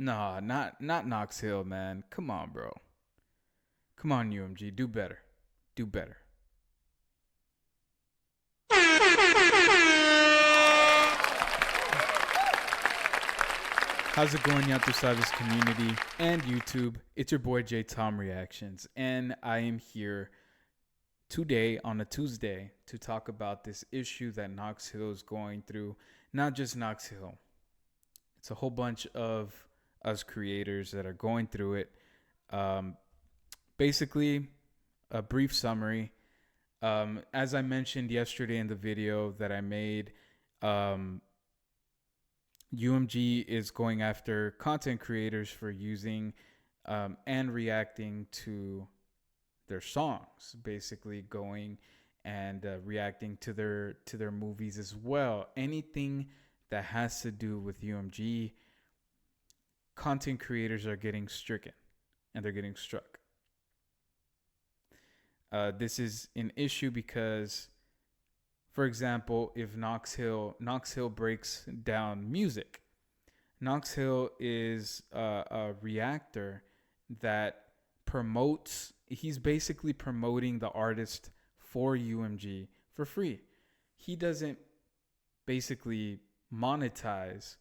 Nah, not Knox Hill, man. Come on, bro. Come on, UMG. Do better. Do better. How's it going, out there, this community and YouTube? It's your boy J Tom Reactions, and I am here today on a Tuesday to talk about this issue that Knox Hill is going through. Not just Knox Hill, it's a whole bunch of us creators that are going through it. Um, Basically, a brief summary. As I mentioned yesterday in the video that I made, UMG is going after content creators for using and reacting to their songs, basically going and reacting to their movies as well. Anything that has to do with UMG, content creators are getting stricken and they're getting struck. This is an issue because, for example, if Knox Hill breaks down music. Knox Hill is a reactor that promotes. He's basically promoting the artist for UMG for free. He doesn't basically monetize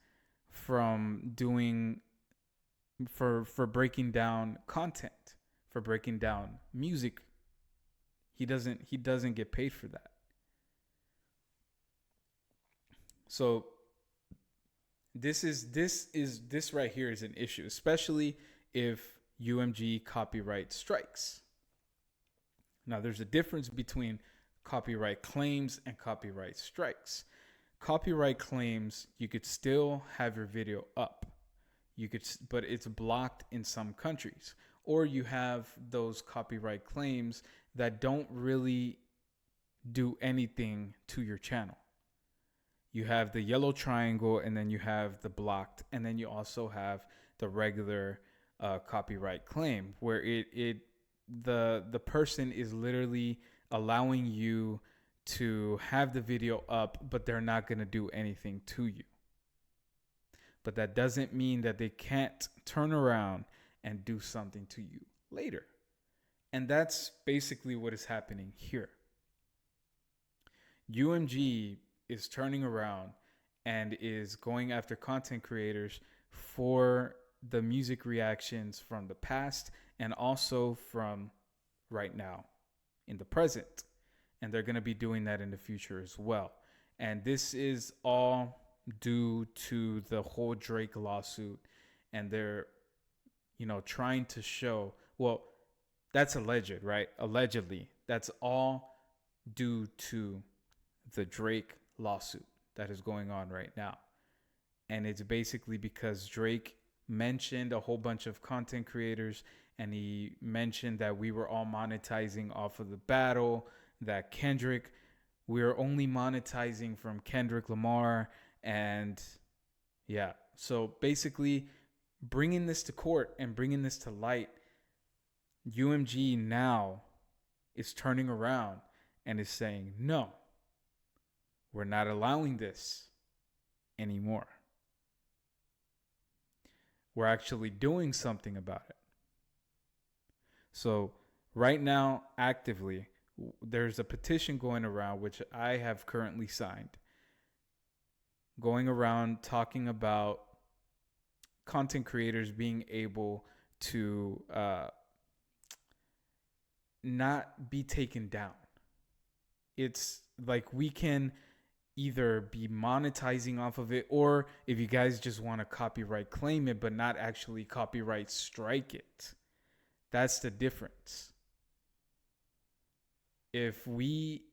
from doing for breaking down content, for breaking down music. He doesn't get paid for that. So this right here is an issue, especially if UMG copyright strikes. Now, there's a difference between copyright claims and copyright strikes. Copyright claims, you could still have your video up. But it's blocked in some countries. Or you have those copyright claims that don't really do anything to your channel. You have the yellow triangle, and then you have the blocked, and then you also have the regular copyright claim, where the person is literally allowing you to have the video up, but they're not going to do anything to you. But that doesn't mean that they can't turn around and do something to you later. And that's basically what is happening here. UMG is turning around and is going after content creators for the music reactions from the past and also from right now in the present. And they're going to be doing that in the future as well. And this is all due to the whole Drake lawsuit, and they're trying to show, well, that's alleged, right? Allegedly, that's all due to the Drake lawsuit that is going on right now. And it's basically because Drake mentioned a whole bunch of content creators, and he mentioned that we were all monetizing off of the battle, that we are only monetizing from Kendrick Lamar. And yeah, so basically bringing this to court and bringing this to light, UMG now is turning around and is saying, no, we're not allowing this anymore. We're actually doing something about it. So right now, actively, there's a petition going around, which I have currently signed, going around talking about content creators being able to not be taken down. It's like we can either be monetizing off of it, or if you guys just want to copyright claim it but not actually copyright strike it. That's the difference. If we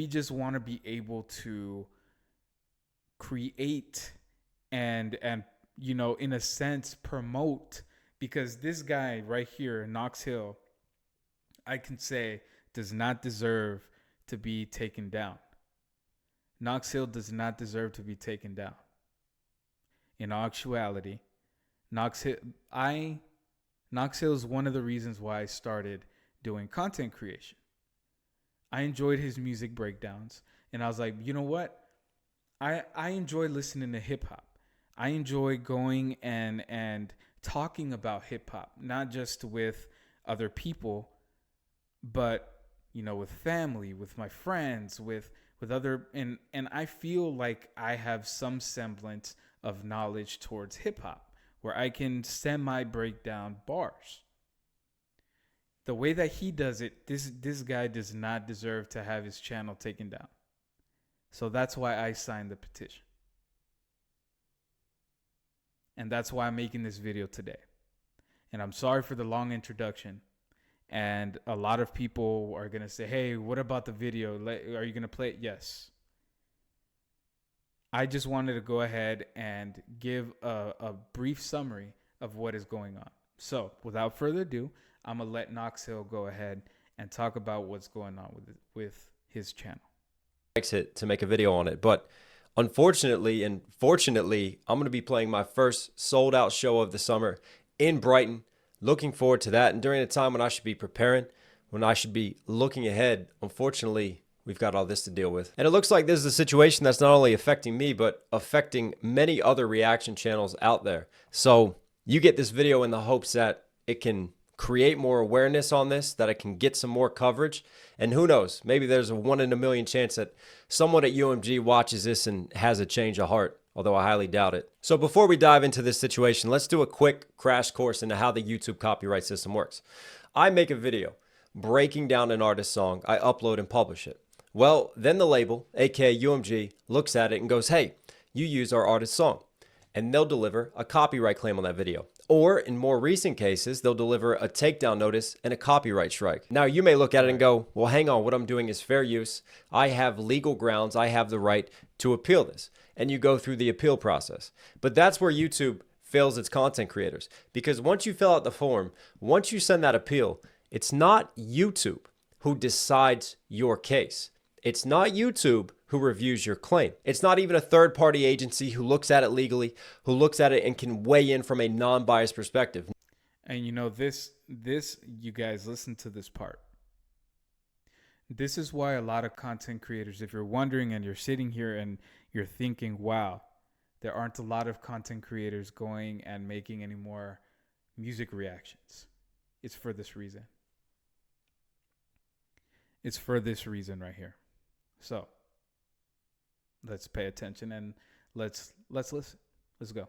just want to be able to create and in a sense promote, because this guy right here, Knox Hill, I can say does not deserve to be taken down. Knox Hill does not deserve to be taken down. In actuality, Knox Hill is one of the reasons why I started doing content creation. I enjoyed his music breakdowns, and I was like, you know what? I enjoy listening to hip hop. I enjoy going and talking about hip hop, not just with other people, but with family, with my friends, with other, and I feel like I have some semblance of knowledge towards hip hop where I can semi break down bars. The way that he does it, this guy does not deserve to have his channel taken down. So that's why I signed the petition. And that's why I'm making this video today. And I'm sorry for the long introduction. And a lot of people are going to say, hey, what about the video? Are you going to play it? Yes. I just wanted to go ahead and give a brief summary of what is going on. So without further ado, I'm going to let Knox go ahead and talk about what's going on with his channel. To make a video on it, but unfortunately and fortunately, I'm going to be playing my first sold out show of the summer in Brighton. Looking forward to that. And during a time when I should be preparing, when I should be looking ahead, unfortunately, we've got all this to deal with. And it looks like this is a situation that's not only affecting me, but affecting many other reaction channels out there. So you get this video in the hopes that it can create more awareness on this, that it can get some more coverage. And who knows, maybe there's a 1 in a million chance that someone at UMG watches this and has a change of heart, although I highly doubt it. So before we dive into this situation, let's do a quick crash course into how the YouTube copyright system works. I make a video breaking down an artist's song, I upload and publish it. Well, then the label, aka UMG, looks at it and goes, hey, you use our artist's song. And they'll deliver a copyright claim on that video. Or in more recent cases, they'll deliver a takedown notice and a copyright strike. Now you may look at it and go, well, hang on, what I'm doing is fair use. I have legal grounds. I have the right to appeal this. And you go through the appeal process. But that's where YouTube fails its content creators. Because once you fill out the form, once you send that appeal, it's not YouTube who decides your case. It's not YouTube who reviews your claim. It's not even a third-party agency who looks at it legally, who looks at it and can weigh in from a non-biased perspective. And this, you guys, listen to this part. This is why a lot of content creators, if you're wondering and you're sitting here and you're thinking, wow, there aren't a lot of content creators going and making any more music reactions. It's for this reason. It's for this reason right here. So let's pay attention and let's listen. Let's go.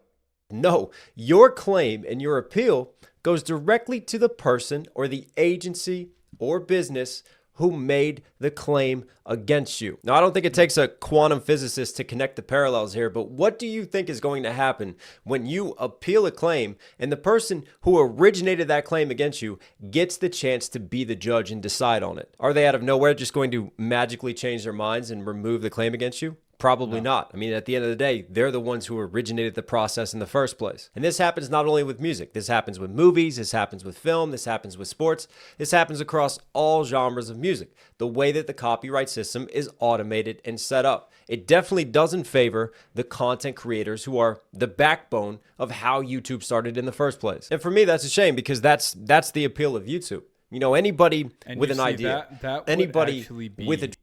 No, your claim and your appeal goes directly to the person or the agency or business who made the claim against you. Now, I don't think it takes a quantum physicist to connect the parallels here, but what do you think is going to happen when you appeal a claim and the person who originated that claim against you gets the chance to be the judge and decide on it? Are they out of nowhere just going to magically change their minds and remove the claim against you? Probably not. I mean, at the end of the day, they're the ones who originated the process in the first place. And this happens not only with music. This happens with movies. This happens with film. This happens with sports. This happens across all genres of music. The way that the copyright system is automated and set up. It definitely doesn't favor the content creators who are the backbone of how YouTube started in the first place. And for me, that's a shame because that's the appeal of YouTube. Anybody with an idea, anybody with a...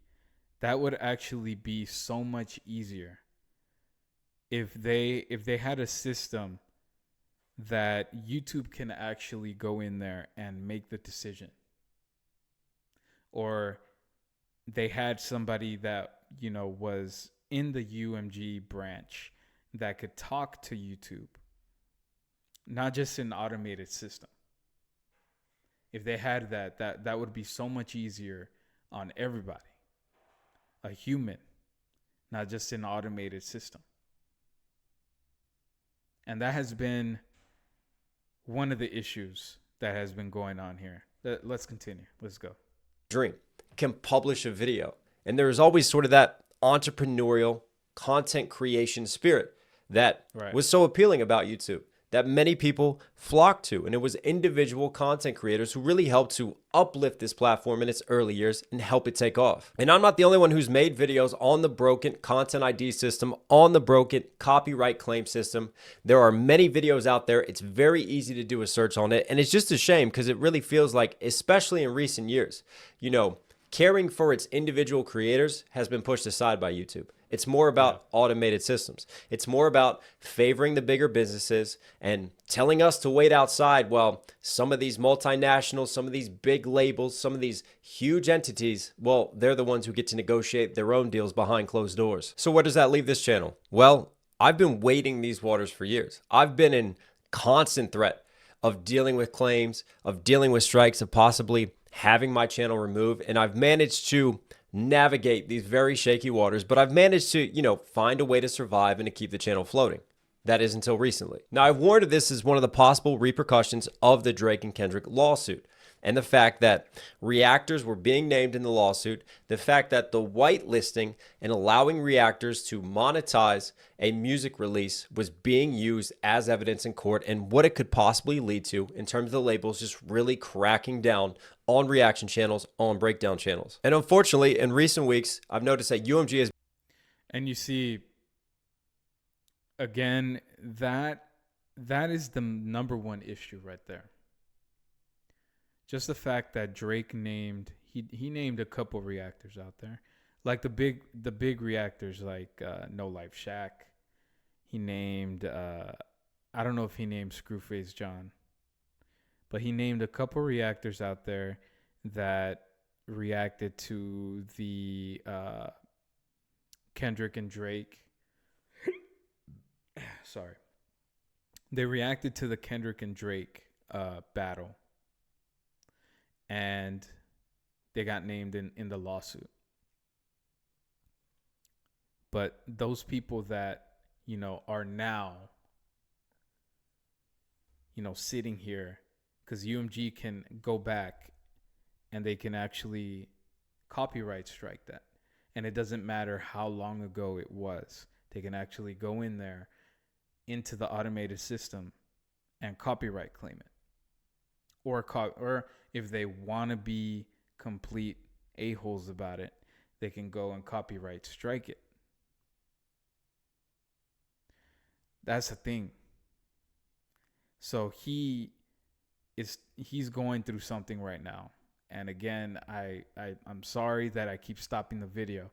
That would actually be so much easier if they had a system that YouTube can actually go in there and make the decision. Or they had somebody that, was in the UMG branch that could talk to YouTube, not just an automated system. If they had that would be so much easier on everybody. A human, not just an automated system. And that has been one of the issues that has been going on here. Let's continue. Let's go. Dream can publish a video. And there is always sort of that entrepreneurial content creation spirit that was so appealing about YouTube, that many people flock to. And it was individual content creators who really helped to uplift this platform in its early years and help it take off. And I'm not the only one who's made videos on the broken content ID system, on the broken copyright claim system. There are many videos out there. It's very easy to do a search on it. And it's just a shame because it really feels like, especially in recent years, caring for its individual creators has been pushed aside by YouTube. It's more about automated systems. It's more about favoring the bigger businesses and telling us to wait outside while some of these multinationals, some of these big labels, some of these huge entities, well, they're the ones who get to negotiate their own deals behind closed doors. So where does that leave this channel? Well, I've been wading these waters for years. I've been in constant threat of dealing with claims, of dealing with strikes, of possibly having my channel removed. And I've managed to navigate these very shaky waters, but I've managed to, find a way to survive and to keep the channel floating. That is until recently. Now, I've warned of this as one of the possible repercussions of the Drake and Kendrick lawsuit, and the fact that reactors were being named in the lawsuit, the fact that the whitelisting and allowing reactors to monetize a music release was being used as evidence in court, and what it could possibly lead to in terms of the labels just really cracking down on reaction channels, on breakdown channels. And unfortunately, in recent weeks, I've noticed that UMG has... And you see, again, that is the number one issue right there. Just the fact that Drake named he named a couple reactors out there, like the big reactors like No Life Shaq. He named I don't know if he named Screwface John, but he named a couple reactors out there that reacted to the Kendrick and Drake. Sorry, they reacted to the Kendrick and Drake battle. And they got named in the lawsuit. But those people that, are now, sitting here, because UMG can go back and they can actually copyright strike that. And it doesn't matter how long ago it was. They can actually go in there into the automated system and copyright claim it. Or if they want to be complete a-holes about it, they can go and copyright strike it. That's the thing. So he's going through something right now. And again, I'm sorry that I keep stopping the video,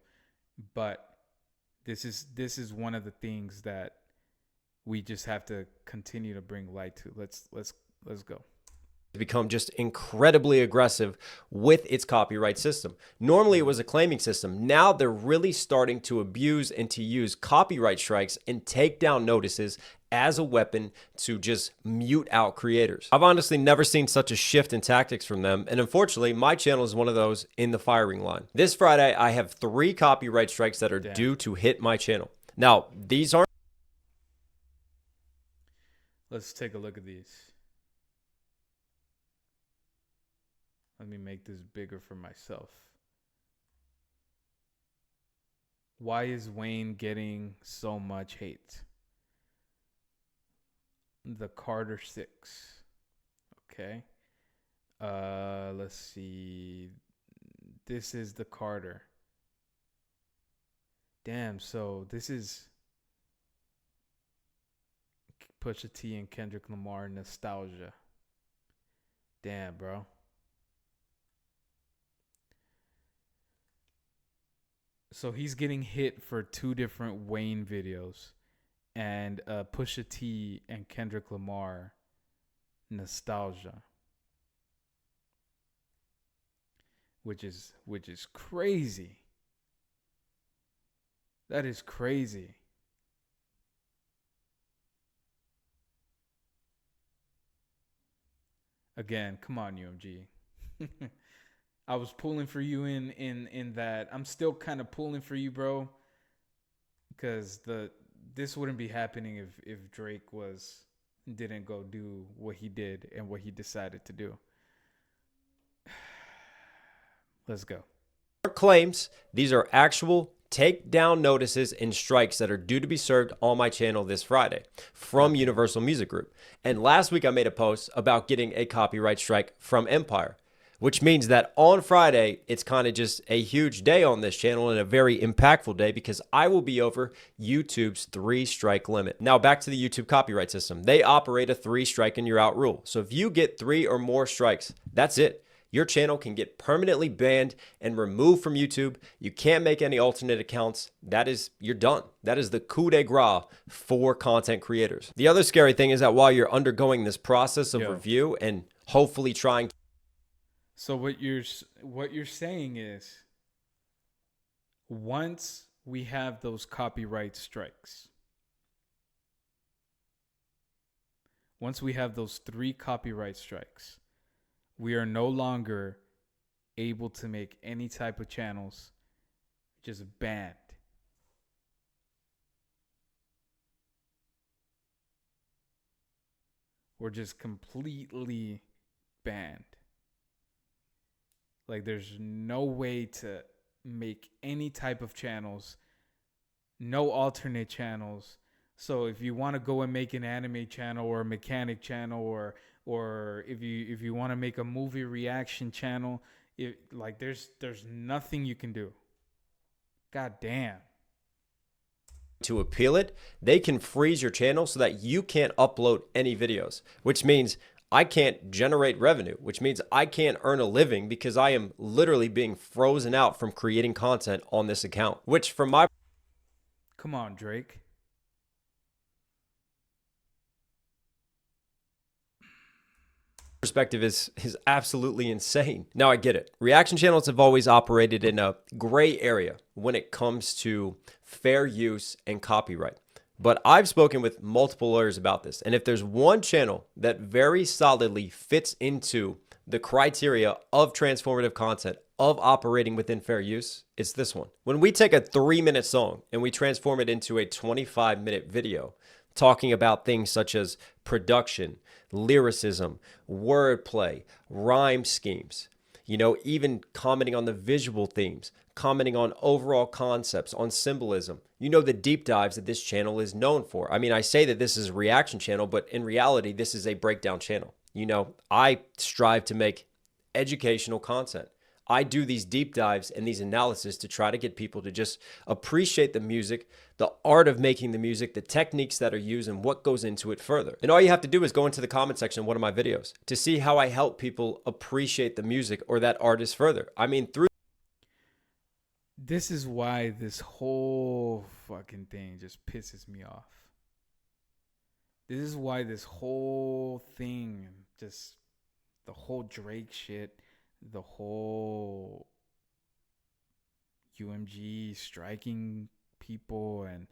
but this is one of the things that we just have to continue to bring light to. Let's go. Become just incredibly aggressive with its copyright system. Normally it was a claiming system. Now they're really starting to abuse and to use copyright strikes and take down notices as a weapon to just mute out creators. I've honestly never seen such a shift in tactics from them, and unfortunately my channel is one of those in the firing line. This Friday I have 3 copyright strikes that are due to hit my channel. Now these aren't... Let's take a look at these. Let me make this bigger for myself. Why is Wayne getting so much hate? The Carter 6. Okay. Let's see. This is the Carter. Damn, so this is Pusha T and Kendrick Lamar nostalgia. Damn, bro. So he's getting hit for 2 different Wayne videos, and Pusha T and Kendrick Lamar nostalgia, which is crazy. That is crazy. Again, come on, UMG. I was pulling for you in that. I'm still kind of pulling for you, bro, because this wouldn't be happening if Drake didn't go do what he did and what he decided to do. Let's go. Claims. These are actual takedown notices and strikes that are due to be served on my channel this Friday from Universal Music Group. And last week I made a post about getting a copyright strike from Empire, which means that on Friday, it's kind of just a huge day on this channel and a very impactful day because I will be over YouTube's 3-strike limit. Now back to the YouTube copyright system. They operate a 3-strike and you're out rule. So if you get 3 or more strikes, that's it. your channel can get permanently banned and removed from YouTube. You can't make any alternate accounts. You're done. That is the coup de grace for content creators. The other scary thing is that while you're undergoing this process of review and hopefully trying. So what you're saying is, once we have those copyright strikes, once we have those 3 copyright strikes, we are no longer able to make any type of channels, just banned. We're just completely banned. Like, there's no way to make any type of channels, no alternate channels. So if you want to go and make an anime channel or a mechanic channel, or if you want to make a movie reaction channel, there's nothing you can do. God damn. To appeal it, they can freeze your channel so that you can't upload any videos, which means I can't generate revenue, which means I can't earn a living because I am literally being frozen out from creating content on this account, which from my Come on, Drake. perspective is absolutely insane. Now I get it. Reaction channels have always operated in a gray area when it comes to fair use and copyright. But I've spoken with multiple lawyers about this. And if there's one channel that very solidly fits into the criteria of transformative content, of operating within fair use, it's this one. When we take a 3-minute song and we transform it into a 25-minute video, talking about things such as production, lyricism, wordplay, rhyme schemes, even commenting on the visual themes, commenting on overall concepts, on symbolism, the deep dives that this channel is known for. I mean, I say that this is a reaction channel, but in reality, this is a breakdown channel. I strive to make educational content. I do these deep dives and these analysis to try to get people to just appreciate the music, the art of making the music, the techniques that are used, and what goes into it further. And all you have to do is go into the comment section of one of my videos to see how I help people appreciate the music or that artist further. I mean, This is why this whole fucking thing just pisses me off. This is why this whole thing, just the whole Drake shit, the whole UMG striking people, and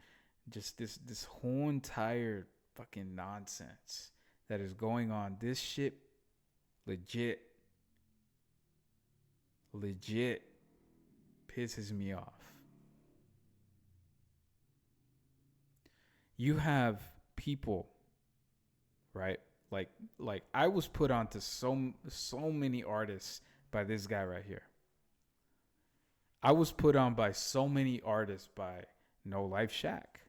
just this whole entire fucking nonsense that is going on. This shit legit pisses me off. You have people, right? Like I was put onto so many artists by this guy right here. I was put on by so many artists by No Life Shack.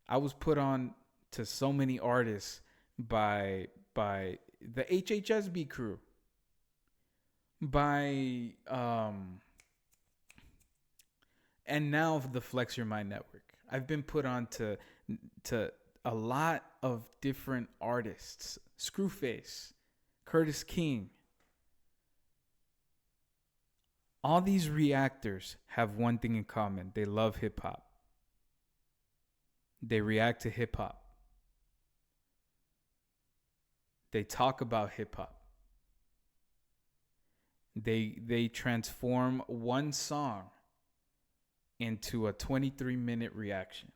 I was put on to so many artists by the HHSB crew. By and now the Flex Your Mind Network. I've been put on to a lot of different artists. Screwface, Curtis King. All these reactors have one thing in common. They love hip hop. They react to hip hop. They talk about hip hop. They transform one song into a 23-minute reaction.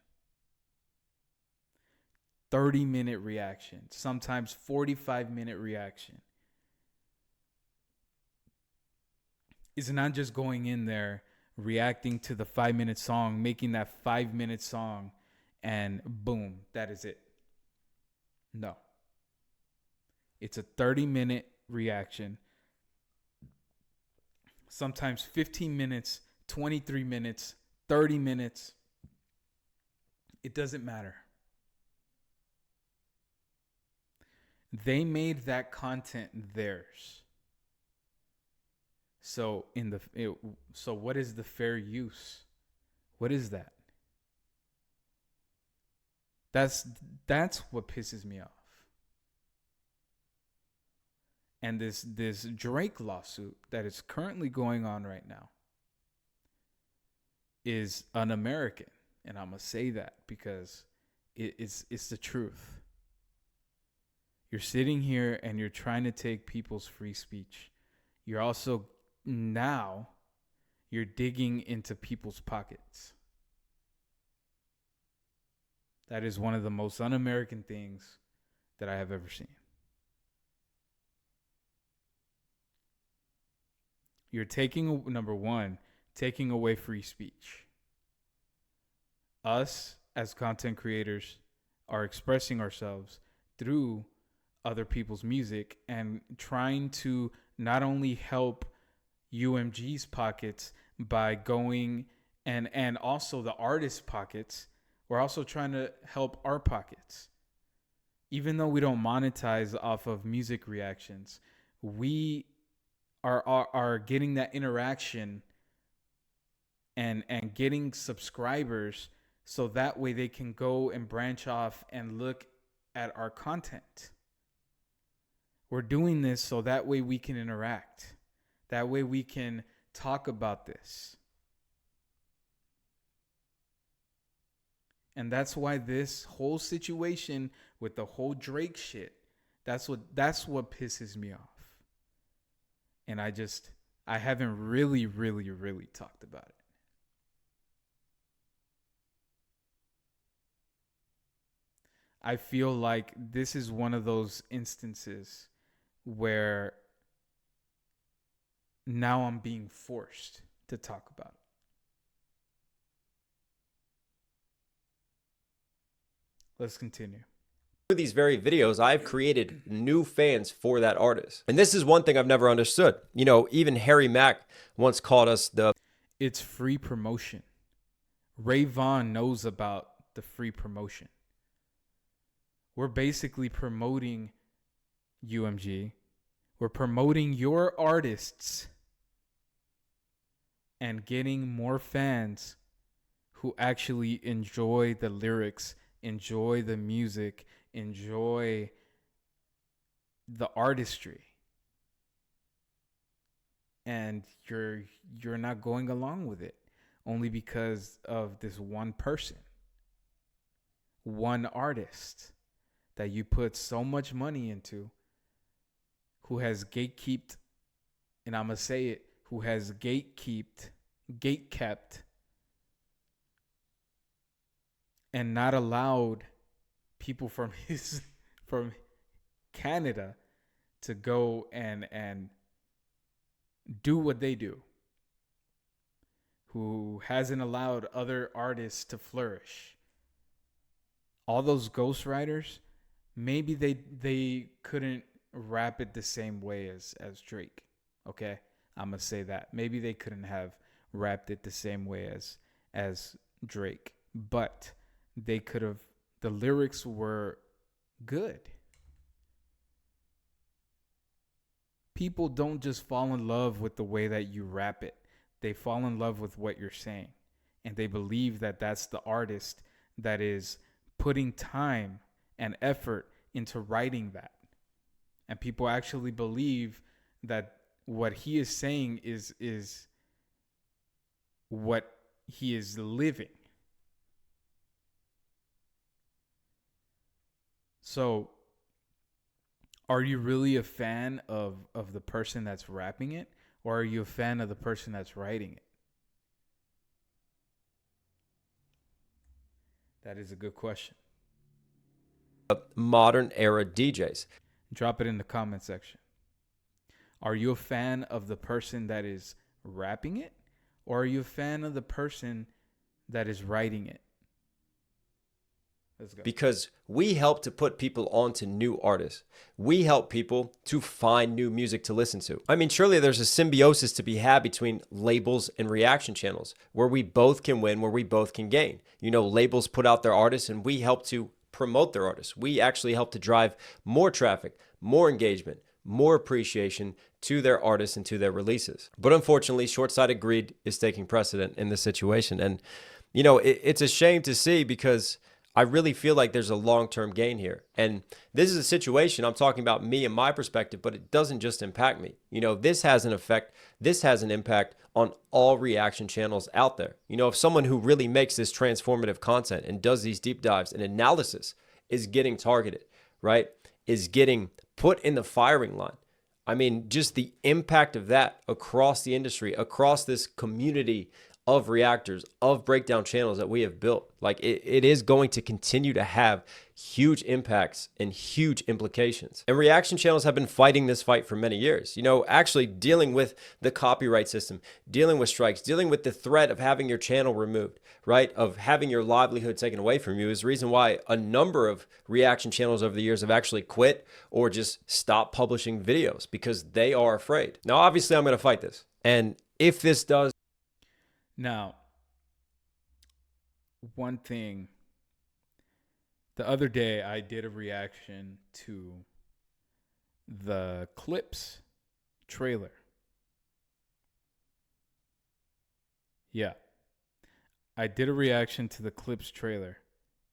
30-minute reaction, sometimes 45-minute reaction. It's not just going in there, reacting to the 5-minute song, making that 5-minute song, and boom, that is it. No. It's a 30-minute reaction, sometimes 15 minutes, 23 minutes, 30 minutes. It doesn't matter. They made that content theirs. So so what is the fair use? What is that? That's what pisses me off. And this Drake lawsuit that is currently going on right now is un-American. And I'm going to say that because it's the truth. You're sitting here and you're trying to take people's free speech. You're also now you're digging into people's pockets. That is one of the most un-American things that I have ever seen. You're taking, number one, taking away free speech. Us as content creators are expressing ourselves through other people's music and trying to not only help UMG's pockets by going and also the artist's pockets, we're also trying to help our pockets. Even though we don't monetize off of music reactions, we are getting that interaction and getting subscribers so that way they can go and branch off and look at our content. We're doing this so that way we can interact. That way we can talk about this. And that's why this whole situation with the whole Drake shit, that's what pisses me off. And I haven't really talked about it. I feel like this is one of those instances where now I'm being forced to talk about it. Let's continue. Through these very videos, I've created new fans for that artist. And this is one thing I've never understood. You know, even Harry Mack once called us It's free promotion. Ray Vaughn knows about the free promotion. We're basically promoting UMG. We're promoting your artists and getting more fans who actually enjoy the lyrics, enjoy the music, enjoy the artistry. And you're not going along with it only because of this one person, one artist that you put so much money into, who has gatekept, and I'm going to say it, who has gatekept, and not allowed people from Canada to go and do what they do, who hasn't allowed other artists to flourish. All those ghostwriters, maybe they couldn't rap it the same way as Drake. Okay? I'm going to say that. Maybe they couldn't have rapped it the same way as Drake, but they could have. The lyrics were good. People don't just fall in love with the way that you rap it. They fall in love with what you're saying. And they believe that that's the artist that is putting time and effort into writing that. And people actually believe that what he is saying is what he is living. So, are you really a fan of the person that's rapping it? Or are you a fan of the person that's writing it? That is a good question. modern era DJs. Drop it in the comment section. Are you a fan of the person that is rapping it? Or are you a fan of the person that is writing it? Let's go. Because we help to put people onto new artists. We help people to find new music to listen to. I mean, surely there's a symbiosis to be had between labels and reaction channels where we both can win, where we both can gain. You know, labels put out their artists and we help to promote their artists. We actually help to drive more traffic, more engagement, more appreciation to their artists and to their releases. But unfortunately, short-sighted greed is taking precedent in this situation. And, you know, it's a shame to see because I really feel like there's a long-term gain here. And this is a situation, I'm talking about me and my perspective, but it doesn't just impact me. This has an effect, this has an impact on all reaction channels out there. If someone who really makes this transformative content and does these deep dives and analysis is getting targeted, right, is getting put in the firing line, I mean, just the impact of that across the industry, across this community of reactors, of breakdown channels that we have built, like it is going to continue to have huge impacts and huge implications. And reaction channels have been fighting this fight for many years, actually dealing with the copyright system, dealing with strikes, dealing with the threat of having your channel removed, right? Of having your livelihood taken away from you is the reason why a number of reaction channels over the years have actually quit or just stopped publishing videos because they are afraid. Now, obviously, I'm going to fight this. And if this does, now, one thing, the other day I did a reaction to the Clips trailer. Yeah. I did a reaction to the Clips trailer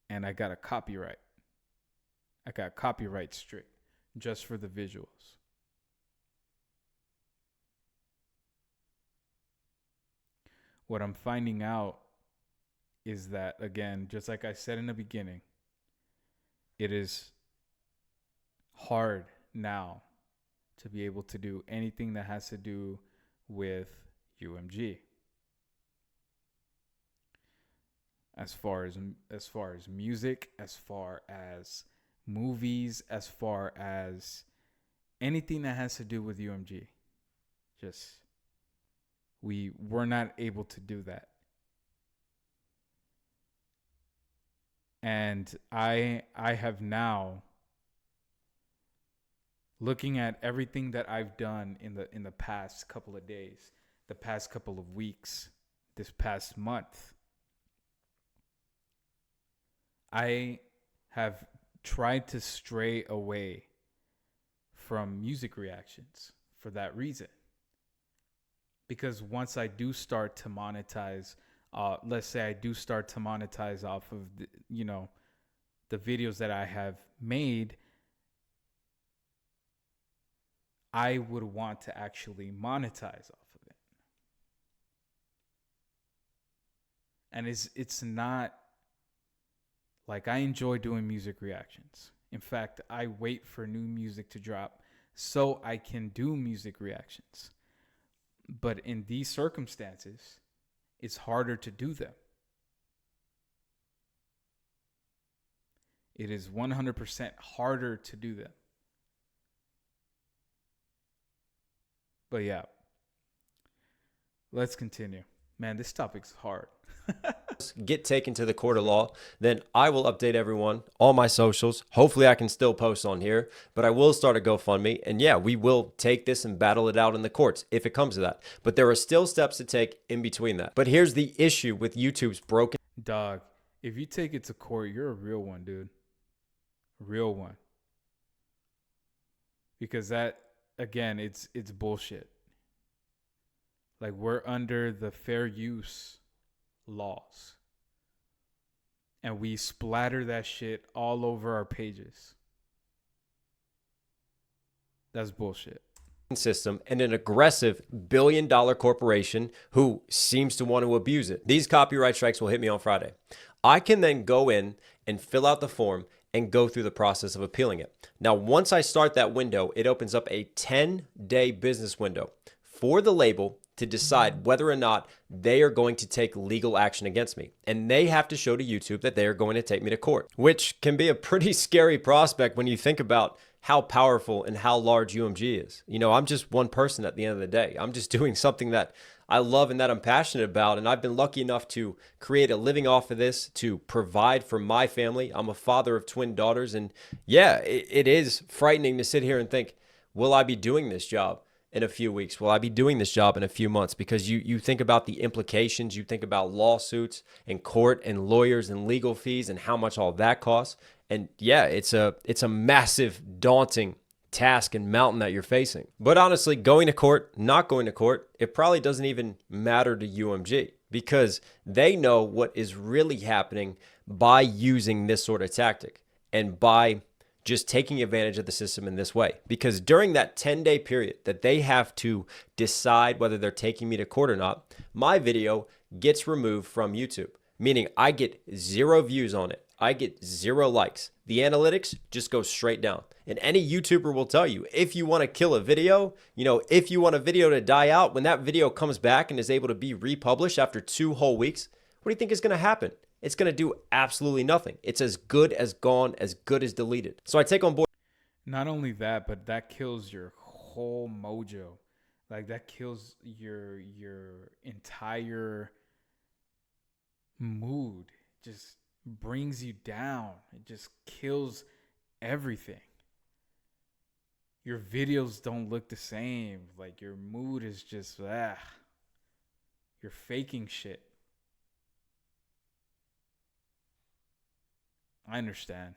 and I got a copyright. I got copyright strict just for the visuals. What I'm finding out is that, again, just like I said in the beginning, it is hard now to be able to do anything that has to do with UMG. As far as music, as far as movies, as far as anything that has to do with UMG. We were not able to do that. And I have now, looking at everything that I've done in the past couple of days, the past couple of weeks, this past month, I have tried to stray away from music reactions for that reason. Because once I do start to monetize, let's say I do start to monetize off of the videos that I have made, I would want to actually monetize off of it. And it's not like I enjoy doing music reactions. In fact, I wait for new music to drop so I can do music reactions. But in these circumstances, it's harder to do them. It is 100% harder to do them. But yeah, let's continue. Man, this topic's hard. get taken to the court of law, then I will update everyone, all my socials. Hopefully I can still post on here, but I will start a GoFundMe. And yeah, we will take this and battle it out in the courts if it comes to that. But there are still steps to take in between that. But here's the issue with YouTube's broken. Dog, if you take it to court, you're a real one, dude. Real one. Because that, again, it's bullshit. Like, we're under the fair use laws. And we splatter that shit all over our pages. That's bullshit. System and an aggressive billion-dollar corporation who seems to want to abuse it. These copyright strikes will hit me on Friday. I can then go in and fill out the form and go through the process of appealing it. Now, once I start that window, it opens up a 10-day business window for the label to decide whether or not they are going to take legal action against me. And they have to show to YouTube that they are going to take me to court, which can be a pretty scary prospect when you think about how powerful and how large UMG is. You know, I'm just one person at the end of the day. I'm just doing something that I love and that I'm passionate about. And I've been lucky enough to create a living off of this, to provide for my family. I'm a father of twin daughters. And yeah, it is frightening to sit here and think, will I be doing this job in a few weeks? Will I be doing this job in a few months? Because you think about the implications, you think about lawsuits and court and lawyers and legal fees and how much all that costs. And yeah, it's a massive, daunting task and mountain that you're facing. But honestly, going to court, not going to court, it probably doesn't even matter to UMG because they know what is really happening by using this sort of tactic and by just taking advantage of the system in this way. Because during that 10-day period that they have to decide whether they're taking me to court or not, my video gets removed from YouTube, meaning I get 0 views on it. I get 0 likes. The analytics just go straight down. And any YouTuber will tell you, if you want to kill a video, if you want a video to die out, when that video comes back and is able to be republished after 2 whole weeks, what do you think is going to happen? It's going to do absolutely nothing. It's as good as gone, as good as deleted. So I take on board. Not only that, but that kills your whole mojo. Like that kills your entire mood. Just brings you down. It just kills everything. Your videos don't look the same. Like your mood is just You're faking shit. I understand.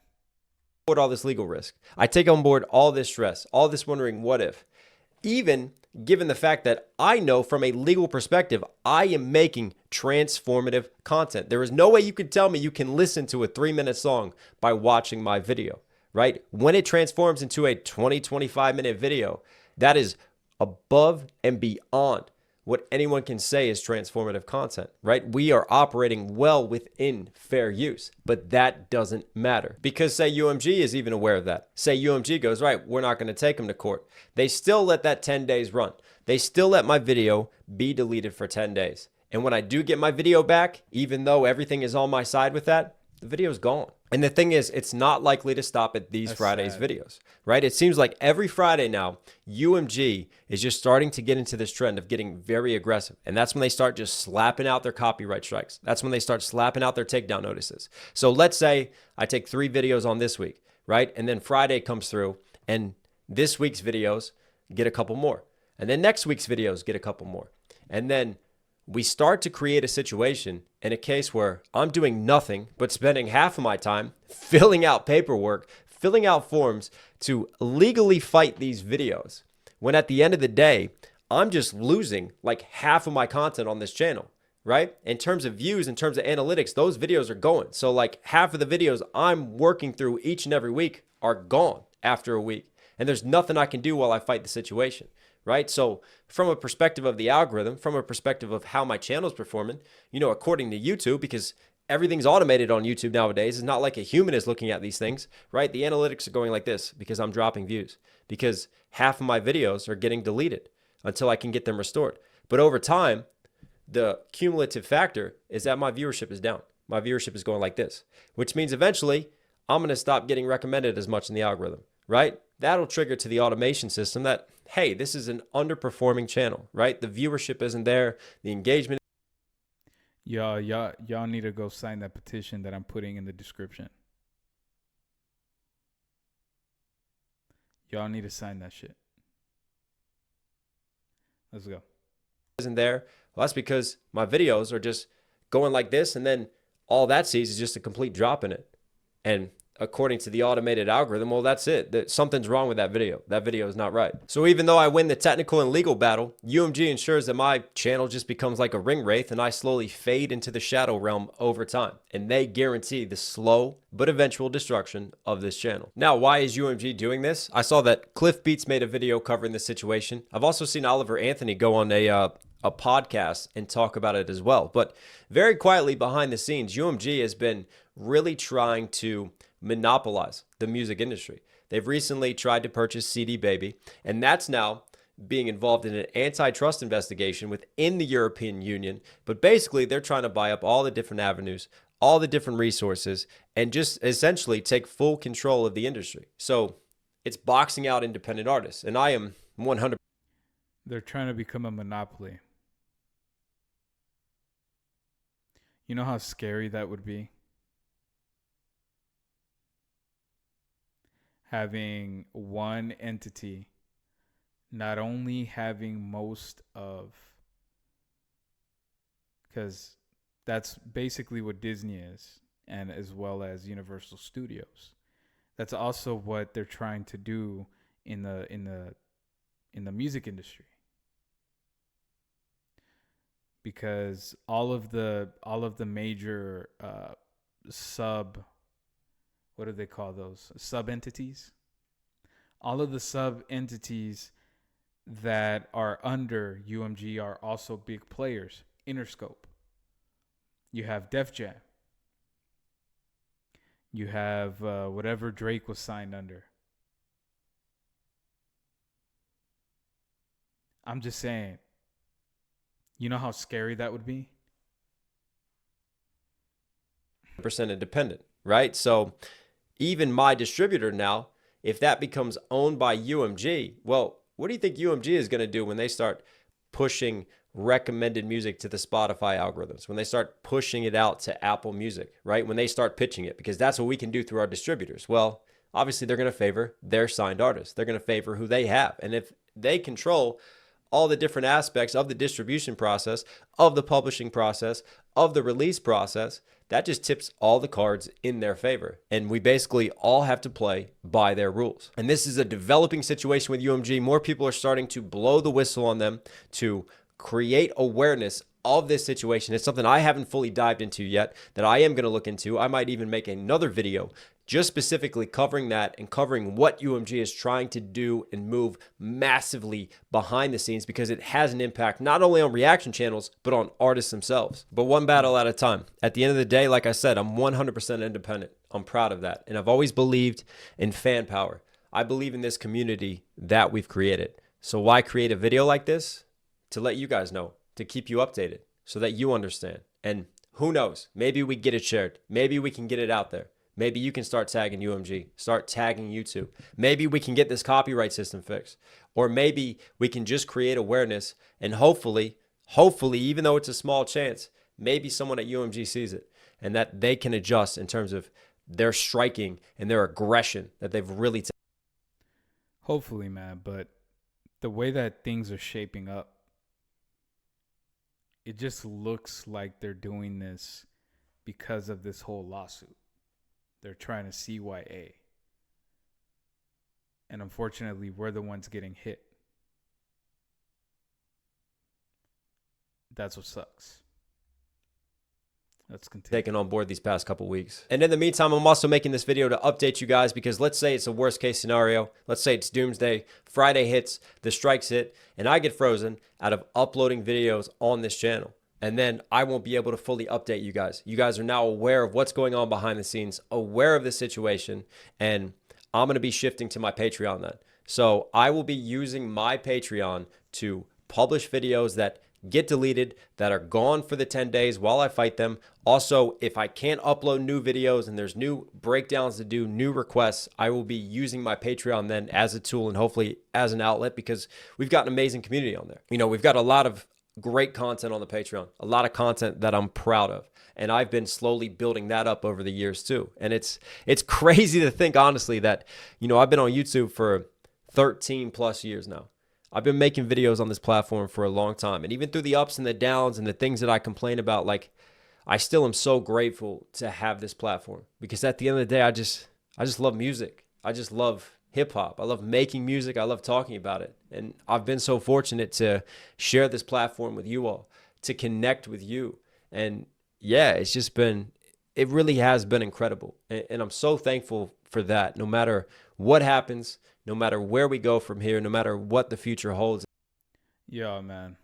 All this legal risk. I take on board all this stress, all this wondering what if, even given the fact that I know from a legal perspective, I am making transformative content. There is no way you can tell me you can listen to a 3-minute song by watching my video, right? When it transforms into a 25-minute video, that is above and beyond what anyone can say is transformative content, right? We are operating well within fair use, but that doesn't matter because say UMG is even aware of that. Say UMG goes, right, we're not going to take them to court. They still let that 10 days run. They still let my video be deleted for 10 days. And when I do get my video back, even though everything is on my side with that, the video's gone. And the thing is, it's not likely to stop at these Fridays videos, right? It seems like every Friday now, UMG is just starting to get into this trend of getting very aggressive. And that's when they start just slapping out their copyright strikes. That's when they start slapping out their takedown notices. So let's say I take 3 videos on this week, right? And then Friday comes through and this week's videos get a couple more. And then next week's videos get a couple more. And then we start to create a situation in a case where I'm doing nothing but spending half of my time filling out paperwork, filling out forms to legally fight these videos. When at the end of the day, I'm just losing like half of my content on this channel, right? In terms of views, in terms of analytics, those videos are going. So like half of the videos I'm working through each and every week are gone after a week. And there's nothing I can do while I fight the situation. Right? So from a perspective of the algorithm, from a perspective of how my channel is performing, according to YouTube, because everything's automated on YouTube nowadays, it's not like a human is looking at these things, right? The analytics are going like this because I'm dropping views, because half of my videos are getting deleted until I can get them restored. But over time, the cumulative factor is that my viewership is down. My viewership is going like this, which means eventually I'm going to stop getting recommended as much in the algorithm, right? That'll trigger to the automation system that, hey, this is an underperforming channel, right? The viewership isn't there. The engagement. Y'all need to go sign that petition that I'm putting in the description. Y'all need to sign that shit. Let's go. Isn't there? Well, that's because my videos are just going like this, and then all that sees is just a complete drop in it. And according to the automated algorithm, well, that's it. Something's wrong with that video. That video is not right. So even though I win the technical and legal battle, UMG ensures that my channel just becomes like a ring wraith and I slowly fade into the shadow realm over time. And they guarantee the slow but eventual destruction of this channel. Now, why is UMG doing this? I saw that Cliff Beats made a video covering this situation. I've also seen Oliver Anthony go on a podcast and talk about it as well. But very quietly behind the scenes, UMG has been really trying to monopolize the music industry. They've recently tried to purchase CD Baby, and that's now being involved in an antitrust investigation within the European Union. But basically, they're trying to buy up all the different avenues, all the different resources, and just essentially take full control of the industry. So it's boxing out independent artists, and I am 100%. They're trying to become a monopoly. You know how scary that would be? Having one entity not only having most of, because that's basically what Disney is, and as well as Universal Studios. That's also what they're trying to do in the music industry. Because all of the major what do they call those? Sub entities. All of the sub entities that are under UMG are also big players. Interscope. You have Def Jam. You have whatever Drake was signed under. I'm just saying, you know how scary that would be? % independent, right? So even my distributor now, if that becomes owned by UMG, well, what do you think UMG is going to do when they start pushing recommended music to the Spotify algorithms, when they start pushing it out to Apple Music, right? When they start pitching it, because that's what we can do through our distributors. Well, obviously they're going to favor their signed artists. They're going to favor who they have. And if they control all the different aspects of the distribution process, of the publishing process, of the release process, that just tips all the cards in their favor. And we basically all have to play by their rules. And this is a developing situation with UMG. More people are starting to blow the whistle on them to create awareness of this situation. It's something I haven't fully dived into yet that I am going to look into. I might even make another video just specifically covering that and covering what UMG is trying to do and move massively behind the scenes, because it has an impact not only on reaction channels, but on artists themselves. But one battle at a time. At the end of the day, like I said, I'm 100% independent. I'm proud of that. And I've always believed in fan power. I believe in this community that we've created. So why create a video like this? To let you guys know, to keep you updated so that you understand. And who knows, maybe we get it shared. Maybe we can get it out there. Maybe you can start tagging UMG, start tagging YouTube. Maybe we can get this copyright system fixed. Or maybe we can just create awareness, and hopefully, even though it's a small chance, maybe someone at UMG sees it and that they can adjust in terms of their striking and their aggression that they've really taken. Hopefully, man, but the way that things are shaping up, it just looks like they're doing this because of this whole lawsuit. They're trying to CYA. And unfortunately, we're the ones getting hit. That's what sucks. Let's continue. Taken on board these past couple weeks. And in the meantime, I'm also making this video to update you guys, because let's say it's a worst case scenario. Let's say it's doomsday. Friday hits, the strikes hit, and I get frozen out of uploading videos on this channel. And then I won't be able to fully update you guys. You guys are now aware of what's going on behind the scenes, aware of the situation, and I'm going to be shifting to my Patreon then. So I will be using my Patreon to publish videos that get deleted, that are gone for the 10 days while I fight them. Also, if I can't upload new videos and there's new breakdowns to do, new requests, I will be using my Patreon then as a tool and hopefully as an outlet, because we've got an amazing community on there. You know, we've got a lot of great content on the Patreon, a lot of content that I'm proud of. And I've been slowly building that up over the years too. And it's crazy to think, honestly, that, you know, I've been on YouTube for 13 plus years now. I've been making videos on this platform for a long time. And even through the ups and the downs and the things that I complain about, like, I still am so grateful to have this platform, because at the end of the day, I just love music. I just love hip hop. I love making music. I love talking about it. And I've been so fortunate to share this platform with you all, to connect with you. And yeah, it really has been incredible. And I'm so thankful for that. No matter what happens, no matter where we go from here, no matter what the future holds. Yeah, man.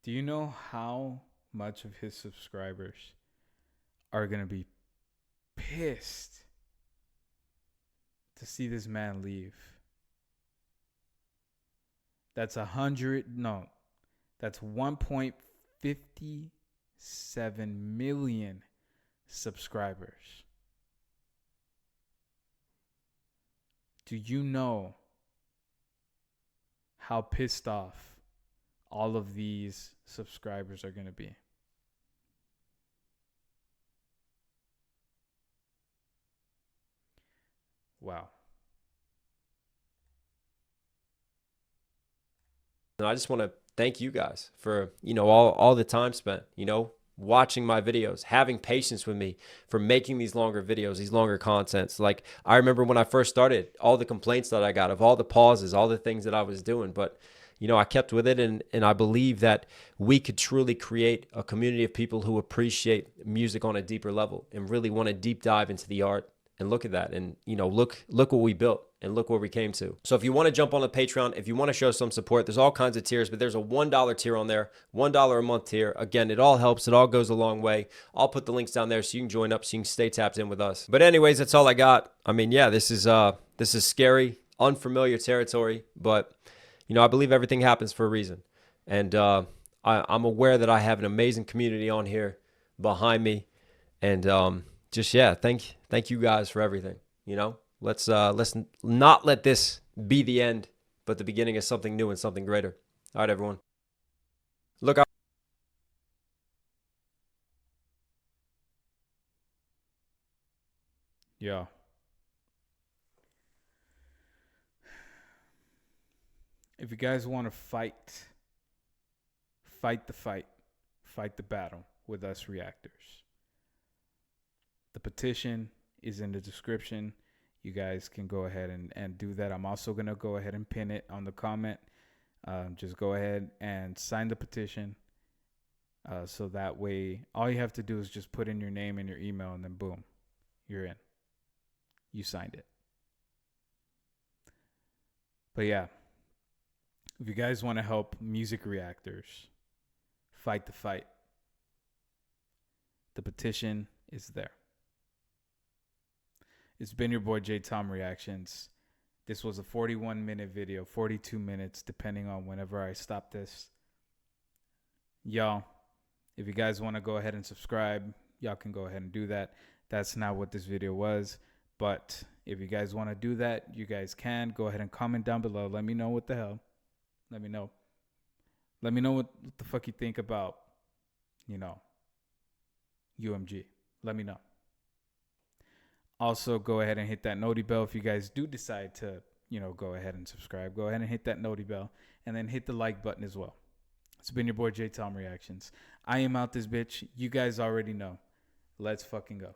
Do you know how much of his subscribers are going to be pissed to see this man leave? That's 1.57 million subscribers. Do you know how pissed off all of these subscribers are going to be? Wow. And I just want to thank you guys for, you know, all the time spent, you know, watching my videos, having patience with me for making these longer videos, these longer contents. Like, I remember when I first started, all the complaints that I got of all the pauses, all the things that I was doing. But I kept with it, and I believe that we could truly create a community of people who appreciate music on a deeper level and really want to deep dive into the art. And look at that. And, look what we built and look where we came to. So if you want to jump on the Patreon, if you want to show some support, there's all kinds of tiers, but there's a $1 tier on there, $1 a month tier. Again, it all helps. It all goes a long way. I'll put the links down there so you can join up, so you can stay tapped in with us. But anyways, that's all I got. I mean, yeah, this is scary, unfamiliar territory, but, I believe everything happens for a reason. And I'm aware that I have an amazing community on here behind me. And thank you guys for everything. Let's not let this be the end, but the beginning of something new and something greater. All right, everyone. Look, Yeah. If you guys want to fight the fight, fight the battle with us reactors. The petition is in the description. You guys can go ahead and do that. I'm also going to go ahead and pin it on the comment. Just go ahead and sign the petition. So that way, all you have to do is just put in your name and your email, and then boom, you're in. You signed it. But yeah, if you guys want to help music reactors fight the fight, the petition is there. It's been your boy J Tom Reactions. This was a 41-minute video, 42 minutes, depending on whenever I stop this. Y'all, if you guys want to go ahead and subscribe, y'all can go ahead and do that. That's not what this video was. But if you guys want to do that, you guys can. Go ahead and comment down below. Let me know what the hell. Let me know. Let me know what the fuck you think about, UMG. Let me know. Also, go ahead and hit that noti bell if you guys do decide to, go ahead and subscribe. Go ahead and hit that noti bell, and then hit the like button as well. It's been your boy J Tom Reactions. I am out this bitch. You guys already know. Let's fucking go.